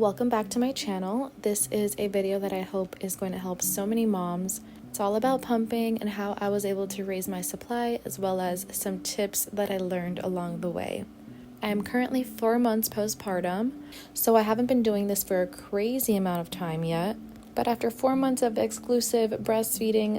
welcome back to my channel. This is a video that I hope is going to help so many moms. It's all about pumping and how I was able to raise my supply, as well as some tips that I learned along the way. I am currently 4 months postpartum, so I haven't been doing this for a crazy amount of time yet. But after 4 months of exclusive breastfeeding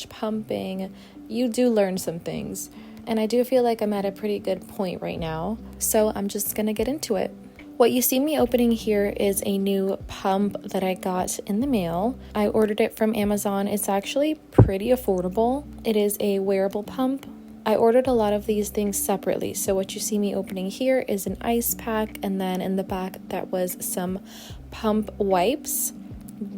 / pumping, you do learn some things. And I do feel like I'm at a pretty good point right now, so I'm just gonna get into it. What you see me opening here is a new pump that I got in the mail. I ordered it from Amazon. It's actually pretty affordable. It is a wearable pump. I ordered a lot of these things separately. So what you see me opening here is an ice pack, and then in the back that was some pump wipes.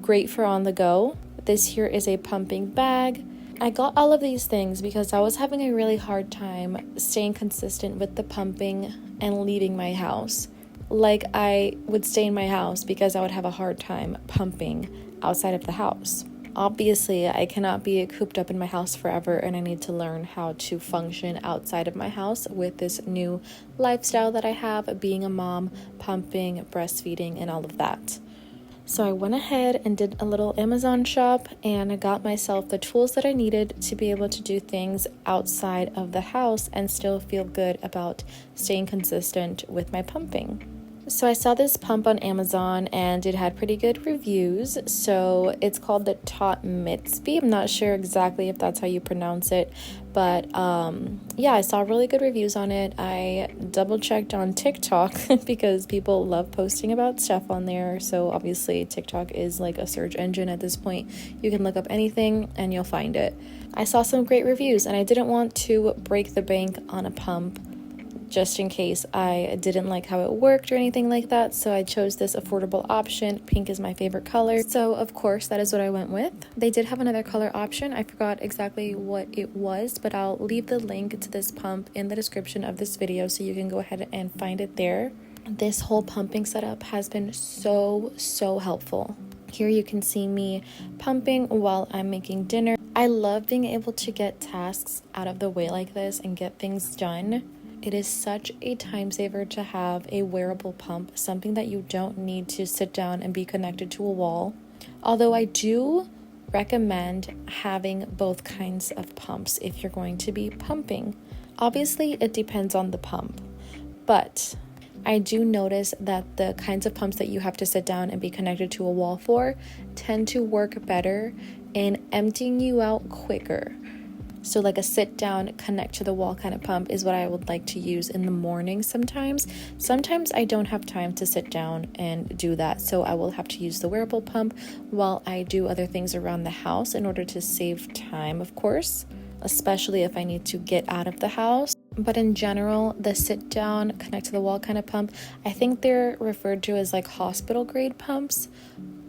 Great for on the go. This here is a pumping bag. I got all of these things because I was having a really hard time staying consistent with the pumping and leaving my house. Like, I would stay in my house because I would have a hard time pumping outside of the house. Obviously, I cannot be cooped up in my house forever, and I need to learn how to function outside of my house with this new lifestyle that I have, being a mom, pumping, breastfeeding, and all of that. So I went ahead and did a little Amazon shop, and I got myself the tools that I needed to be able to do things outside of the house and still feel good about staying consistent with my pumping. So I saw this pump on Amazon and it had pretty good reviews. So it's called the Tot Mitsby. I'm not sure exactly if that's how you pronounce it, but yeah, I saw really good reviews on it. I double checked on TikTok because people love posting about stuff on there. So obviously TikTok is like a search engine at this point. You can look up anything and you'll find it. I saw some great reviews and I didn't want to break the bank on a pump just in case I didn't like how it worked or anything like that. So I chose this affordable option. Pink is my favorite color. So of course, that is what I went with. They did have another color option. I forgot exactly what it was, but I'll leave the link to this pump in the description of this video so you can go ahead and find it there. This whole pumping setup has been so helpful. Here you can see me pumping while I'm making dinner. I love being able to get tasks out of the way like this and get things done. It is such a time saver to have a wearable pump, something that you don't need to sit down and be connected to a wall. Although I do recommend having both kinds of pumps if you're going to be pumping. Obviously, it depends on the pump, but I do notice that the kinds of pumps that you have to sit down and be connected to a wall for tend to work better in emptying you out quicker. So like a sit down, connect to the wall kind of pump is what I would like to use in the morning sometimes. Sometimes I don't have time to sit down and do that, so I will have to use the wearable pump while I do other things around the house in order to save time, of course, especially if I need to get out of the house. But in general, the sit down, connect to the wall kind of pump, I think they're referred to as like hospital grade pumps,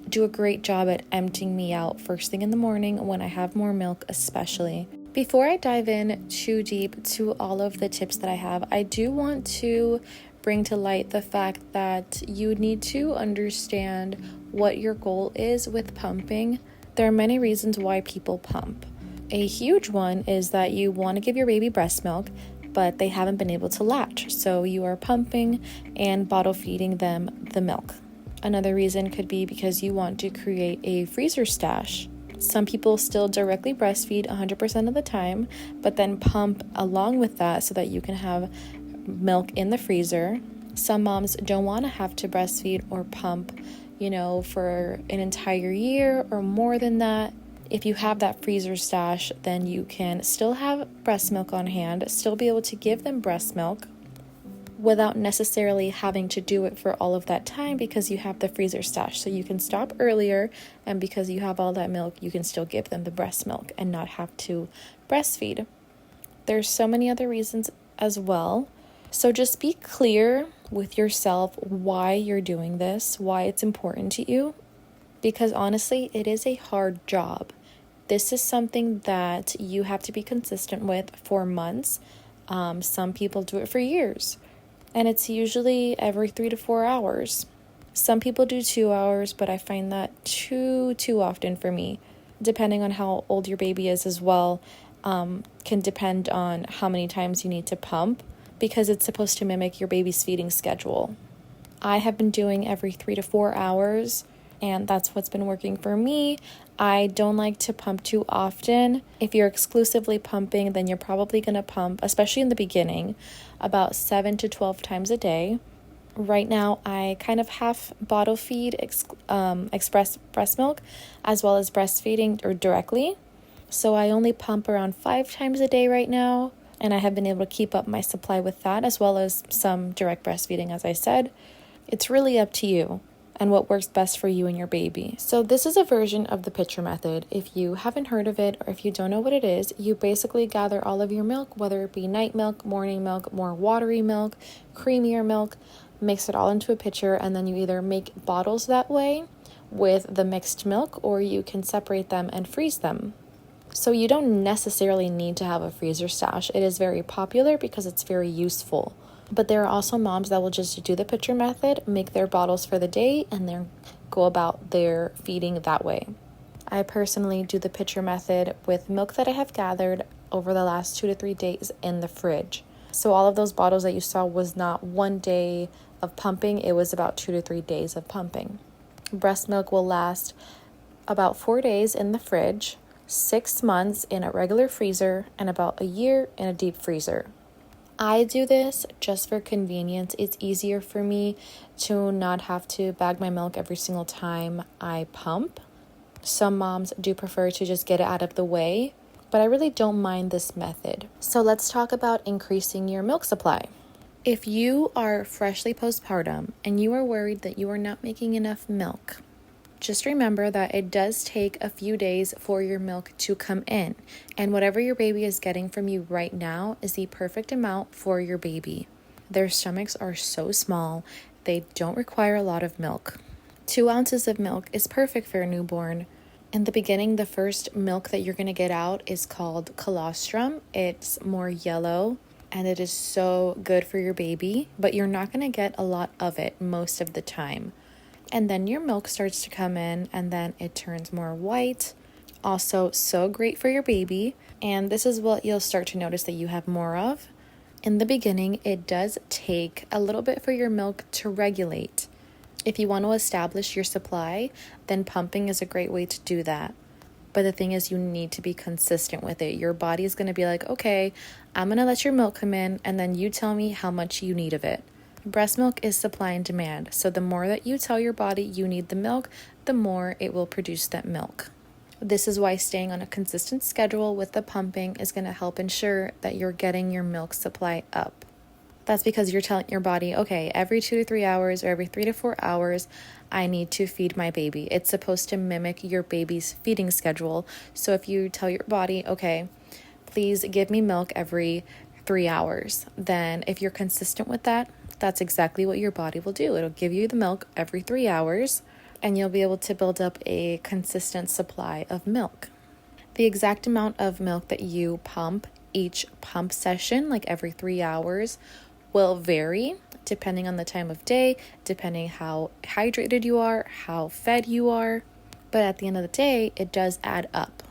do a great job at emptying me out first thing in the morning when I have more milk especially. Before I dive in too deep to all of the tips that I have, I do want to bring to light the fact that you need to understand what your goal is with pumping. There are many reasons why people pump. A huge one is that you want to give your baby breast milk, but they haven't been able to latch, so you are pumping and bottle feeding them the milk. Another reason could be because you want to create a freezer stash. Some people still directly breastfeed 100% of the time, but then pump along with that so that you can have milk in the freezer. Some moms don't want to have to breastfeed or pump, for an entire year or more than that. If you have that freezer stash, then you can still have breast milk on hand, still be able to give them breast milk without necessarily having to do it for all of that time because you have the freezer stash. So you can stop earlier, and because you have all that milk, you can still give them the breast milk and not have to breastfeed. There's so many other reasons as well. So just be clear with yourself why you're doing this, why it's important to you, because honestly, it is a hard job. This is something that you have to be consistent with for months. Some people do it for years. And it's usually every 3 to 4 hours. Some people do 2 hours, but I find that too often for me. Depending on how old your baby is as well, can depend on how many times you need to pump because it's supposed to mimic your baby's feeding schedule. I have been doing every 3 to 4 hours, and that's what's been working for me. I don't like to pump too often. If you're exclusively pumping, then you're probably going to pump, especially in the beginning, about 7 to 12 times a day. Right now, I kind of half bottle feed express breast milk as well as breastfeeding or directly. So I only pump around 5 times a day right now, and I have been able to keep up my supply with that as well as some direct breastfeeding, as I said. It's really up to you and what works best for you and your baby. So this is a version of the pitcher method. If you haven't heard of it or if you don't know what it is, you basically gather all of your milk, whether it be night milk, morning milk, more watery milk, creamier milk, mix it all into a pitcher, and then you either make bottles that way with the mixed milk, or you can separate them and freeze them. So you don't necessarily need to have a freezer stash. It is very popular because it's very useful. But there are also moms that will just do the pitcher method, make their bottles for the day, and then go about their feeding that way. I personally do the pitcher method with milk that I have gathered over the last 2 to 3 days in the fridge. So all of those bottles that you saw was not 1 day of pumping, it was about 2 to 3 days of pumping. Breast milk will last about 4 days in the fridge, 6 months in a regular freezer, and about a year in a deep freezer. I do this just for convenience. It's easier for me to not have to bag my milk every single time I pump. Some moms do prefer to just get it out of the way, but I really don't mind this method. So let's talk about increasing your milk supply. If you are freshly postpartum and you are worried that you are not making enough milk, just remember that it does take a few days for your milk to come in, and whatever your baby is getting from you right now is the perfect amount for your baby. Their stomachs are so small, they don't require a lot of milk. 2 ounces of milk is perfect for a newborn. In the beginning, the first milk that you're going to get out is called colostrum. It's more yellow, and it is so good for your baby, but you're not going to get a lot of it most of the time. And then your milk starts to come in, and then it turns more white. Also, so great for your baby. And this is what you'll start to notice that you have more of. In the beginning, it does take a little bit for your milk to regulate. If you want to establish your supply, then pumping is a great way to do that. But the thing is, you need to be consistent with it. Your body is going to be like, okay, I'm going to let your milk come in, and then you tell me how much you need of it. Breast milk is supply and demand. So the more that you tell your body you need the milk, the more it will produce that milk. This is why staying on a consistent schedule with the pumping is going to help ensure that you're getting your milk supply up. That's because you're telling your body, okay, every 2 to 3 hours or every 3 to 4 hours, I need to feed my baby. It's supposed to mimic your baby's feeding schedule. So if you tell your body, okay, please give me milk every 3 hours, then if you're consistent with that, that's exactly what your body will do. It'll give you the milk every 3 hours, and you'll be able to build up a consistent supply of milk. The exact amount of milk that you pump each pump session, like every 3 hours, will vary depending on the time of day, depending how hydrated you are, how fed you are. But at the end of the day, it does add up.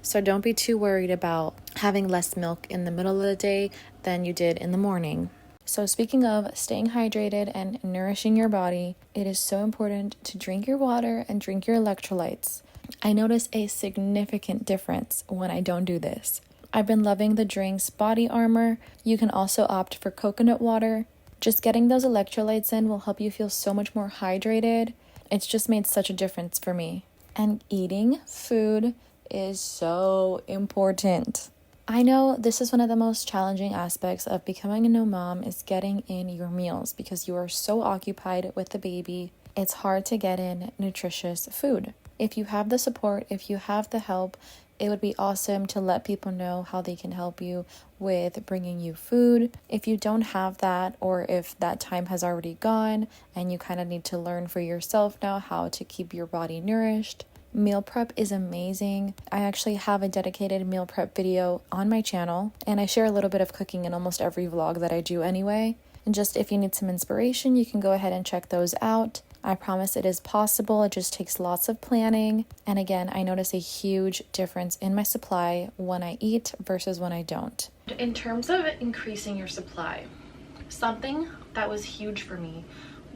So don't be too worried about having less milk in the middle of the day than you did in the morning. So speaking of staying hydrated and nourishing your body, it is so important to drink your water and drink your electrolytes. I notice a significant difference when I don't do this. I've been loving the drinks Body Armor. You can also opt for coconut water. Just getting those electrolytes in will help you feel so much more hydrated. It's just made such a difference for me. And eating food is so important. I know this is one of the most challenging aspects of becoming a new mom is getting in your meals because you are so occupied with the baby. It's hard to get in nutritious food. If you have the support, if you have the help, it would be awesome to let people know how they can help you with bringing you food. If you don't have that, or if that time has already gone and you kind of need to learn for yourself now how to keep your body nourished, meal prep is amazing. I actually have a dedicated meal prep video on my channel, and I share a little bit of cooking in almost every vlog that I do anyway. And just if you need some inspiration, you can go ahead and check those out. I promise it is possible. It just takes lots of planning. And again, I notice a huge difference in my supply when I eat versus when I don't. In terms of increasing your supply, something that was huge for me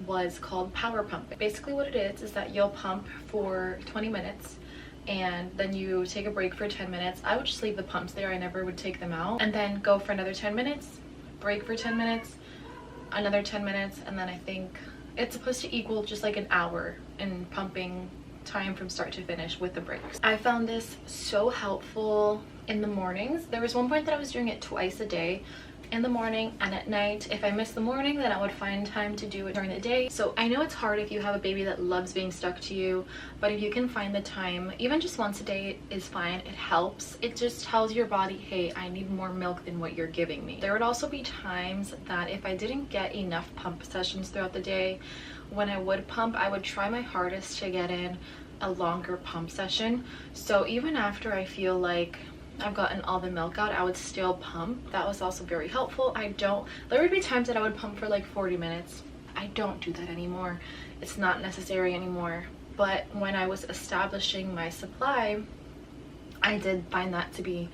was called power pumping. Basically what it is that you'll pump for 20 minutes and then you take a break for 10 minutes. I would just leave the pumps there. I never would take them out. And then go for another 10 minutes, break for 10 minutes, another 10 minutes, and then I think it's supposed to equal just like an hour in pumping time from start to finish with the breaks. I found this so helpful in the mornings. There was one point that I was doing it twice a day, in the morning and at night. If I missed the morning, then I would find time to do it during the day. So I know it's hard if you have a baby that loves being stuck to you, but if you can find the time, even just once a day is fine. It helps. It just tells your body, hey, I need more milk than what you're giving me. There would also be times that if I didn't get enough pump sessions throughout the day, when I would pump, I would try my hardest to get in a longer pump session. So even after I feel like I've gotten all the milk out, I would still pump. That was also very helpful. There would be times that I would pump for like 40 minutes. I don't do that anymore. It's not necessary anymore. But when I was establishing my supply, I did find that to be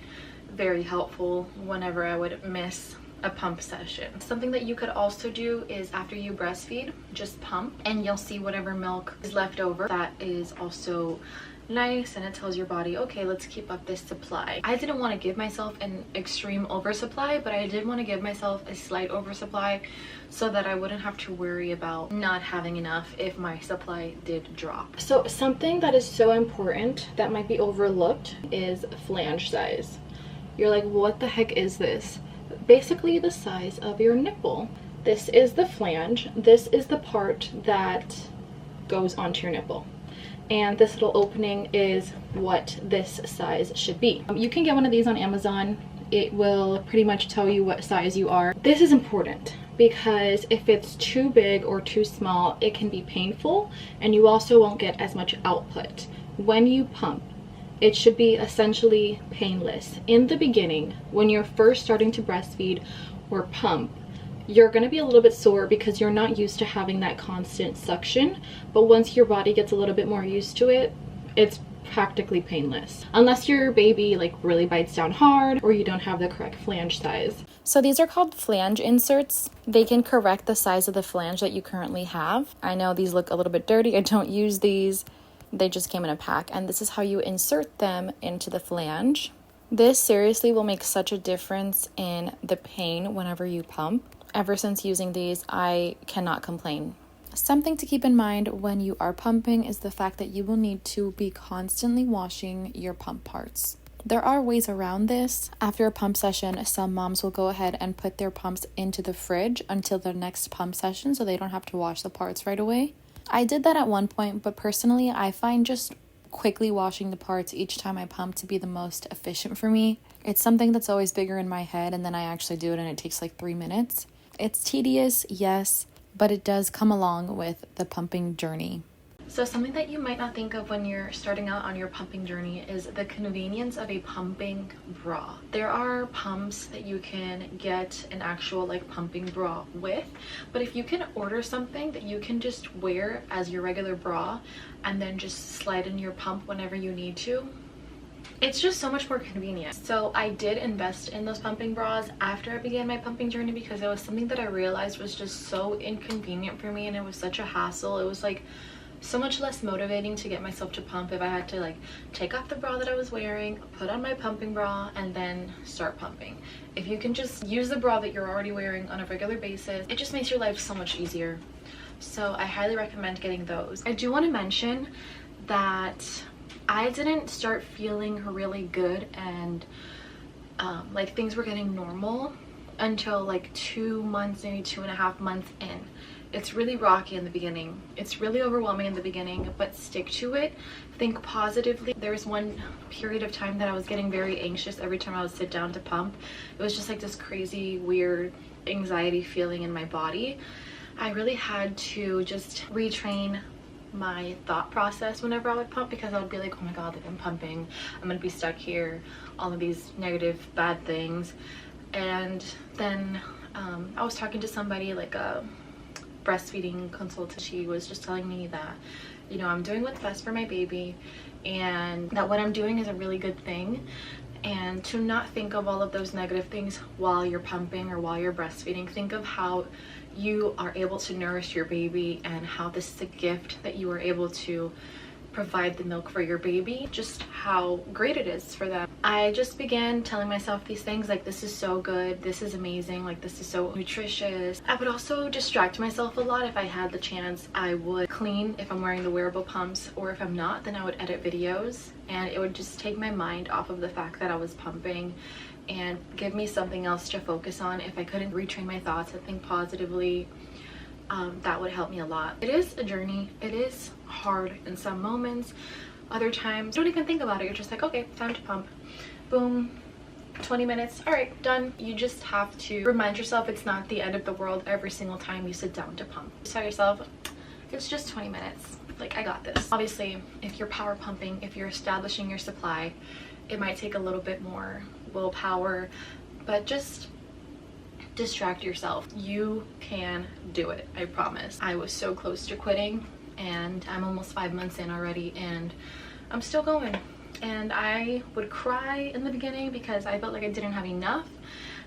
very helpful whenever I would miss a pump session. Something that you could also do is after you breastfeed, just pump and you'll see whatever milk is left over. That is also nice, and it tells your body, okay, let's keep up this supply. I didn't want to give myself an extreme oversupply, but I did want to give myself a slight oversupply so that I wouldn't have to worry about not having enough if my supply did drop. So something that is so important that might be overlooked is flange size. You're like, what the heck is this? Basically the size of your nipple. This is the flange. This is the part that goes onto your nipple. And this little opening is what this size should be. You can get one of these on Amazon. It will pretty much tell you what size you are. This is important because if it's too big or too small, it can be painful, and you also won't get as much output. When you pump, it should be essentially painless. In the beginning, when you're first starting to breastfeed or pump, you're going to be a little bit sore because you're not used to having that constant suction, but once your body gets a little bit more used to it, it's practically painless. Unless your baby like really bites down hard or you don't have the correct flange size. So these are called flange inserts. They can correct the size of the flange that you currently have. I know these look a little bit dirty. I don't use these. They just came in a pack, and this is how you insert them into the flange. This seriously will make such a difference in the pain whenever you pump. Ever since using these, I cannot complain. Something to keep in mind when you are pumping is the fact that you will need to be constantly washing your pump parts. There are ways around this. After a pump session, some moms will go ahead and put their pumps into the fridge until the next pump session so they don't have to wash the parts right away. I did that at one point, but personally, I find just quickly washing the parts each time I pump to be the most efficient for me. It's something that's always bigger in my head, and then I actually do it and it takes like 3 minutes. It's tedious, yes, but it does come along with the pumping journey. So something that you might not think of when you're starting out on your pumping journey is the convenience of a pumping bra. There are pumps that you can get an actual like pumping bra with, but if you can order something that you can just wear as your regular bra and then just slide in your pump whenever you need to, it's just so much more convenient. So I did invest in those pumping bras after I began my pumping journey because it was something that I realized was just so inconvenient for me, and it was such a hassle. It was like so much less motivating to get myself to pump if I had to like take off the bra that I was wearing, put on my pumping bra, and then start pumping. If you can just use the bra that you're already wearing on a regular basis, it just makes your life so much easier. So I highly recommend getting those. I do want to mention that I didn't start feeling really good and like things were getting normal until like 2 months, maybe 2.5 months in. It's really rocky in the beginning. It's really overwhelming in the beginning, but stick to it. Think positively. There was one period of time that I was getting very anxious every time I would sit down to pump. It was just like this crazy, weird anxiety feeling in my body. I really had to just retrain my thought process whenever I would pump, because I would be like, oh my god, like I'm pumping, I'm gonna be stuck here, all of these negative bad things. And then I was talking to somebody, like a breastfeeding consultant. She was just telling me that, you know, I'm doing what's best for my baby and that what I'm doing is a really good thing, and to not think of all of those negative things while you're pumping or while you're breastfeeding. Think of how you are able to nourish your baby and how this is a gift that you are able to provide the milk for your baby, just how great it is for them. I just began telling myself these things like, this is so good, this is amazing, like this is so nutritious. I would also distract myself a lot. If I had the chance, I would clean if I'm wearing the wearable pumps, or if I'm not, then I would edit videos, and it would just take my mind off of the fact that I was pumping and give me something else to focus on. If I couldn't retrain my thoughts and think positively, that would help me a lot. It is a journey. It is hard in some moments. Other times, you don't even think about it. You're just like, okay, time to pump. Boom, 20 minutes. All right, done. You just have to remind yourself it's not the end of the world every single time you sit down to pump. Just tell yourself, it's just 20 minutes. Like, I got this. Obviously, if you're power pumping, if you're establishing your supply, it might take a little bit more willpower, but just distract yourself. You can do it, I promise. I was so close to quitting, and I'm almost 5 months in already, and I'm still going. And I would cry in the beginning because I felt like I didn't have enough,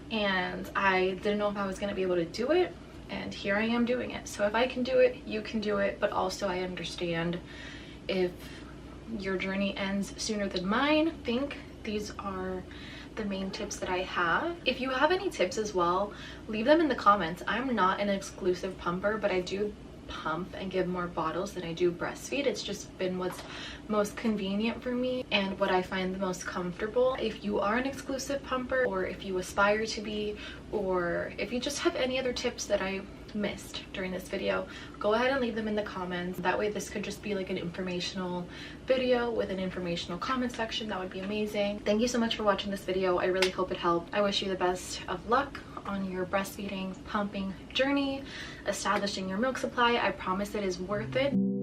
and I didn't know if I was going to be able to do it, and here I am doing it. So if I can do it, you can do it. But also, I understand if your journey ends sooner than mine. Think these are the main tips that I have. If you have any tips as well, leave them in the comments. I'm not an exclusive pumper, but I do pump and give more bottles than I do breastfeed. It's just been what's most convenient for me and what I find the most comfortable. If you are an exclusive pumper, or if you aspire to be, or if you just have any other tips that I missed during this video, go ahead and leave them in the comments. That way this could just be like an informational video with an informational comment section. That would be amazing. Thank you so much for watching this video. I really hope it helped. I wish you the best of luck on your breastfeeding, pumping journey, establishing your milk supply. I promise it is worth it.